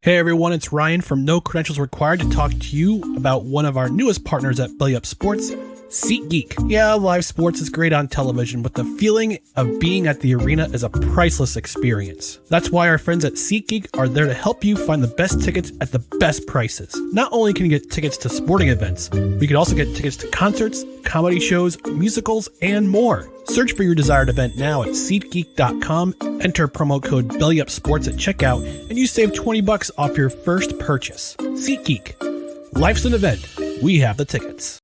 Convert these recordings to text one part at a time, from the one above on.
Hey everyone, it's Ryan from No Credentials Required to talk to you about one of our newest partners at BellyUpSports, SeatGeek. Yeah, live sports is great on television, but the feeling of being at the arena is a priceless experience. That's why our friends at SeatGeek are there to help you find the best tickets at the best prices. Not only can you get tickets to sporting events, but you can also get tickets to concerts, comedy shows, musicals, and more. Search for your desired event now at SeatGeek.com, enter promo code BellyUpSports at checkout, and you save $20 off your first purchase. SeatGeek. Life's an event. We have the tickets.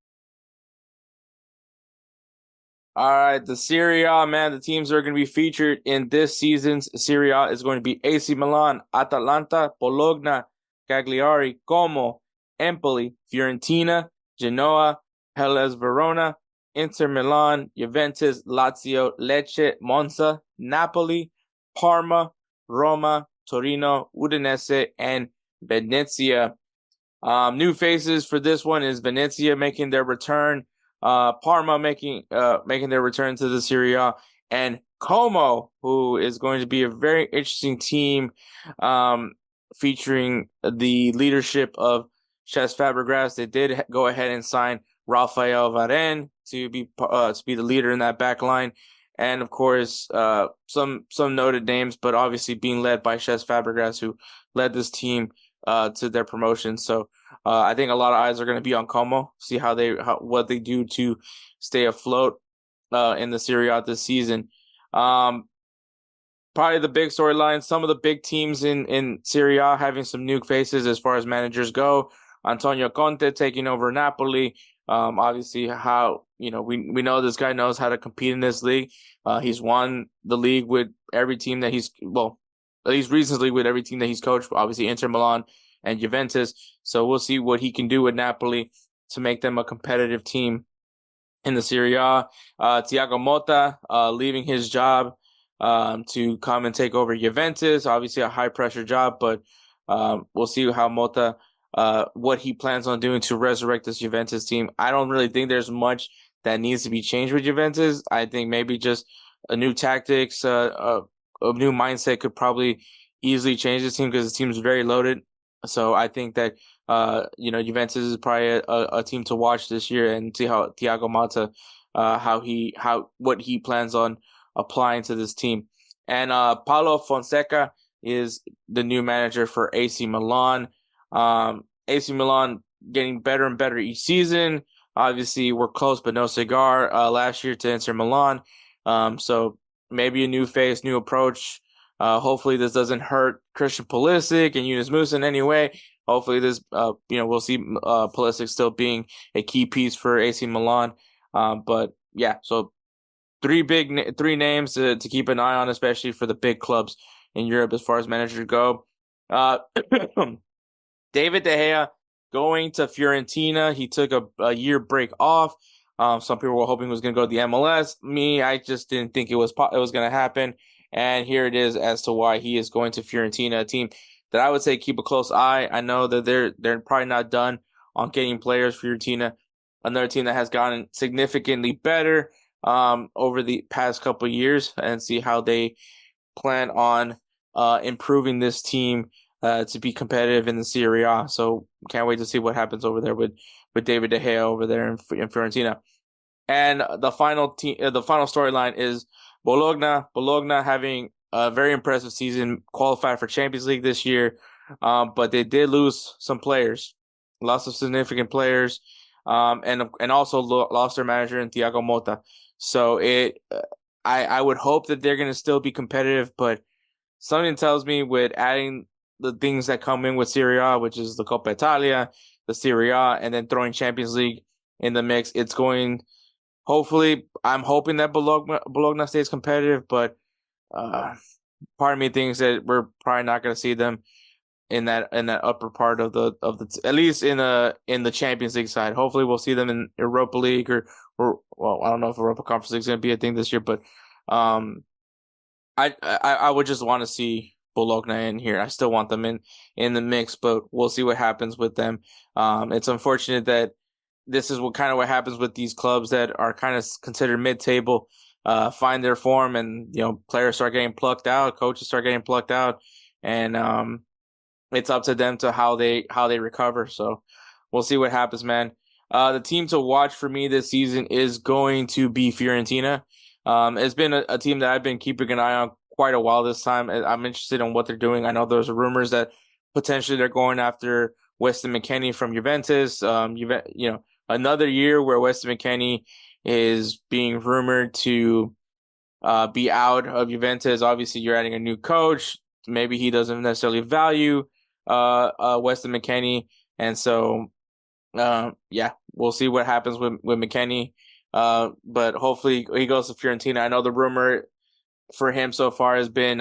All right, the Serie A, man, the teams that are going to be featured in this season's Serie A is going to be AC Milan, Atalanta, Bologna, Cagliari, Como, Empoli, Fiorentina, Genoa, Hellas Verona, Inter Milan, Juventus, Lazio, Lecce, Monza, Napoli, Parma, Roma, Torino, Udinese, and Venezia. New faces for this one is Venezia making their return, Parma making their return to the Serie A, and Como, who is going to be a very interesting team, featuring the leadership of Cesc Fabregas. They did go ahead and sign Rafael Varane to be the leader in that back line, and of course, some noted names, but obviously being led by Cesc Fabregas, who led this team to their promotion. So I think a lot of eyes are going to be on Como, see what they do to stay afloat in the Serie A this season. Probably the big storyline, some of the big teams in Serie A having some new faces as far as managers go. Antonio Conte taking over Napoli. Obviously, we know this guy knows how to compete in this league. He's won the league with every team that at least recently with every team that he's coached, obviously Inter Milan and Juventus. So we'll see what he can do with Napoli to make them a competitive team in the Serie A. Thiago Motta leaving his job to come and take over Juventus. Obviously a high-pressure job, but we'll see how Motta, what he plans on doing to resurrect this Juventus team. I don't really think there's much that needs to be changed with Juventus. I think maybe just a new tactics, a new mindset could probably easily change this team because the team is very loaded. So I think that Juventus is probably a team to watch this year and see how Thiago Motta what he plans on applying to this team. And Paulo Fonseca is the new manager for AC Milan. AC Milan getting better and better each season. Obviously, we're close, but no cigar last year to Inter Milan. So maybe a new face, new approach. Hopefully this doesn't hurt Christian Pulisic and Yunus Musa in any way. Hopefully this, we'll see Pulisic still being a key piece for AC Milan. But yeah, so three names to keep an eye on, especially for the big clubs in Europe as far as managers go. David De Gea going to Fiorentina. He took a year break off. Some people were hoping he was going to go to the MLS. I just didn't think it was going to happen. And here it is as to why he is going to Fiorentina, a team that I would say keep a close eye. I know that they're probably not done on getting players. Fiorentina, another team that has gotten significantly better over the past couple of years, and see how they plan on improving this team to be competitive in the Serie A. So can't wait to see what happens over there with David De Gea over there in Fiorentina. And the final storyline is Bologna. Bologna having a very impressive season, qualified for Champions League this year, but they did lose some players, lots of significant players, and also lost their manager in Thiago Motta. So I would hope that they're going to still be competitive, but something tells me with adding the things that come in with Serie A, which is the Coppa Italia, the Serie A, and then throwing Champions League in the mix, it's going. Hopefully, I'm hoping that Bologna stays competitive, but part of me thinks that we're probably not going to see them in that upper part of the at least in the Champions League side. Hopefully, we'll see them in Europa League or I don't know if Europa Conference League is going to be a thing this year, but I would just want to see Bologna in here. I still want them in the mix, but we'll see what happens with them. It's unfortunate that this is what happens with these clubs that are kind of considered mid-table, find their form, and players start getting plucked out, coaches start getting plucked out, and it's up to them to how they recover. So we'll see what happens, man. The team to watch for me this season is going to be Fiorentina. It's been a team that I've been keeping an eye on quite a while this time. I'm interested in what they're doing. I know there's rumors that potentially they're going after Weston McKennie from Juventus. Another year where Weston McKennie is being rumored to be out of Juventus. Obviously, you're adding a new coach. Maybe he doesn't necessarily value Weston McKennie, and so yeah, we'll see what happens with McKennie. But hopefully he goes to Fiorentina. I know the rumor for him so far has been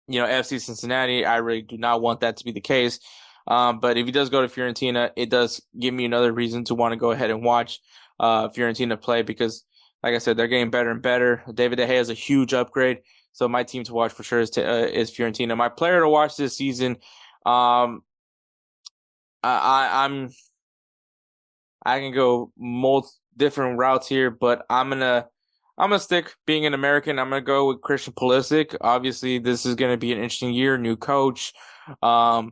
FC Cincinnati. I really do not want that to be the case. But if he does go to Fiorentina, it does give me another reason to want to go ahead and watch Fiorentina play because, like I said, they're getting better and better. David De Gea is a huge upgrade. So my team to watch for sure is Fiorentina. My player to watch this season, I can go multiple different routes here, but I'm gonna stick being an American. I'm gonna go with Christian Pulisic. Obviously, this is gonna be an interesting year, new coach. Um,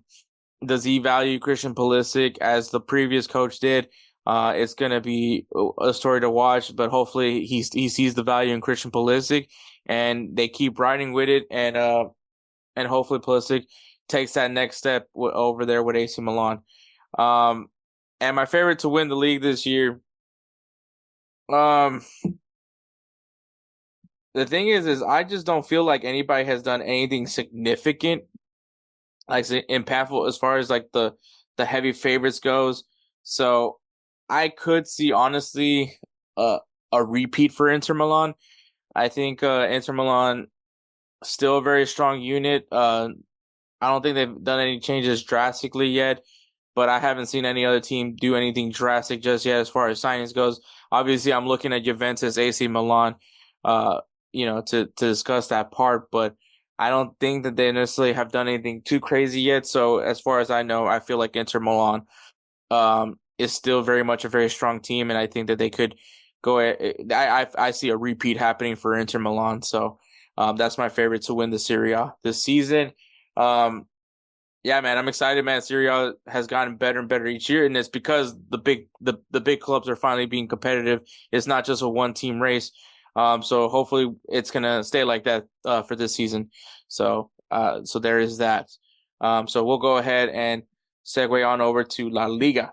does he value Christian Pulisic as the previous coach did? It's gonna be a story to watch, but hopefully he sees the value in Christian Pulisic and they keep riding with it, and hopefully Pulisic takes that next step over there with AC Milan. Um, and my favorite to win the league this year. Um, the thing is I just don't feel like anybody has done anything significant, like impactful as far as like the heavy favorites goes. So I could see honestly a repeat for Inter Milan. I think Inter Milan still a very strong unit. I don't think they've done any changes drastically yet, but I haven't seen any other team do anything drastic just yet as far as signings goes. Obviously, I'm looking at Juventus, AC Milan, to discuss that part, but I don't think that they necessarily have done anything too crazy yet. So as far as I know, I feel like Inter Milan is still very much a very strong team, and I think that they could go. I see a repeat happening for Inter Milan, so that's my favorite to win the Serie A this season. Um, yeah, man, I'm excited, man. Serie A has gotten better and better each year, and it's because the big clubs are finally being competitive. It's not just a one team race. So hopefully it's gonna stay like that for this season. So there is that. So we'll go ahead and segue on over to La Liga.